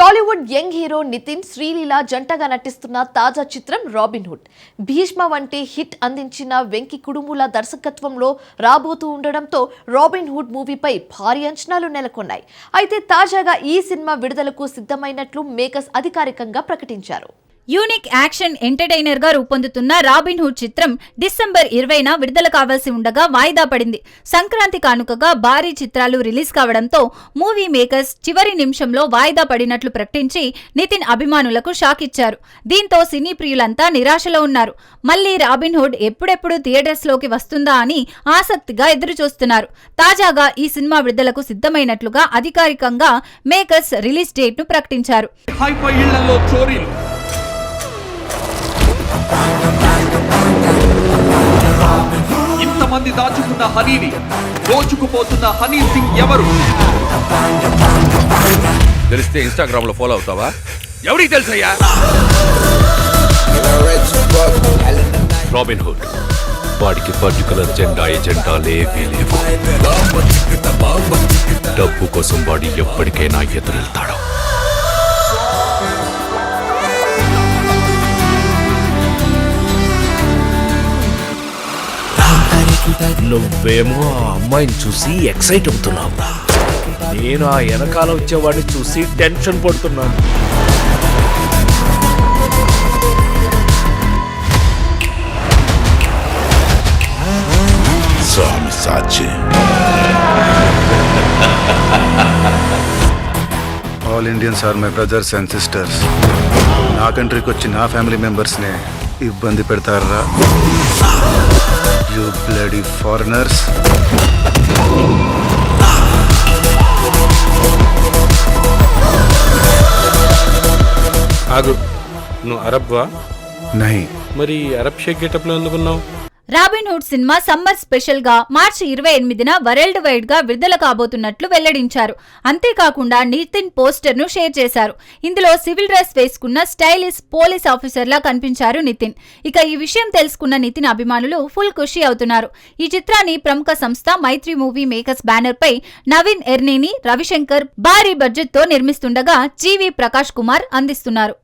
Tollywood young hero Nitin Sreeleela జంటగా నటిస్తున్న తాజా చిత్రం రాబిన్హుడ్. భీష్మ వంటి హిట్ అందించిన వెంకి కుడుముల దర్శకత్వంలో రాబోతూ ఉండడంతో రాబిన్హుడ్ మూవీపై భారీ అంచనాలు నెలకొన్నాయి. అయితే తాజాగా ఈ సినిమా విడుదలకు సిద్ధమైనట్లు మేకర్స్ అధికారికంగా ప్రకటించారు. యూనిక్ యాక్షన్ ఎంటర్టైనర్ గా రూపొందుతున్న రాబిన్హుడ్ చిత్రం డిసెంబర్ 20న విడుదల కావాల్సి ఉండగా వాయిదా పడింది. సంక్రాంతి కానుకగా భారీ చిత్రాలు రిలీజ్ కావడంతో మూవీ మేకర్స్ చివరి నిమిషంలో వాయిదా పడినట్లు ప్రకటించి నితిన్ అభిమానులకు షాక్ ఇచ్చారు. దీంతో సినీ ప్రియులంతా నిరాశలో ఉన్నారు. మళ్లీ రాబిన్హుడ్ ఎప్పుడెప్పుడు థియేటర్స్ లోకి వస్తుందా అని ఆసక్తిగా ఎదురుచూస్తున్నారు. తాజాగా ఈ సినిమా విడుదలకు సిద్ధమైనట్లుగా అధికారికంగా మేకర్స్ రిలీజ్ డేట్ ను ప్రకటించారు. ఇంతమంది దాచుకున్న హనీని దోచుకుపోతున్న హనీ సింగ్ ఎవరు తెలిస్తే ఇన్స్టాగ్రామ్ లో ఫాలో అవుతావా? ఎవరికి తెలుసయ్యా? రాబిన్హుడ్ వాడికి పర్టికులర్ ఎజెండాలేవీ లేవు. డబ్బు కోసం వాడి ఎప్పటికైనా ఎదురెళ్తాడు. నువ్వేమో ఆ అమ్మాయిని చూసి ఎక్సైట్ అవుతున్నావు, నేను ఆ వెనకాల వచ్చేవాడిని చూసి టెన్షన్ పడుతున్నాను. స్వామి సాక్షి. All Indians are my brothers and sisters. నా కంట్రీకి వచ్చి నా ఫ్యామిలీ మెంబర్స్ని ఇబ్బంది పెడతారా? You bloody foreigners. ఆగు, నువ్వు అరబ్వా? నహీ. మరి అరబ్ షేక్ గెటప్లో ఎందుకున్నావు? రాబిన్హుడ్ సినిమా సమ్మర్ స్పెషల్ గా మార్చి 28న వరల్డ్ వైడ్ గా విడుదల కాబోతున్నట్లు వెల్లడించారు. అంతేకాకుండా నితిన్ పోస్టర్ ను షేర్ చేశారు. ఇందులో సివిల్ డ్రెస్ వేసుకున్న స్టైలిష్ పోలీస్ ఆఫీసర్ లా కనిపించారు నితిన్. ఇక ఈ విషయం తెలుసుకున్న నితిన్ అభిమానులు ఫుల్ ఖుషి అవుతున్నారు. ఈ చిత్రాన్ని ప్రముఖ సంస్థ మైత్రి మూవీ మేకర్స్ బ్యానర్ పై నవీన్ ఎర్నీని రవిశంకర్ భారీ బడ్జెట్ తో నిర్మిస్తుండగా జీవి ప్రకాష్ కుమార్ అందిస్తున్నారు.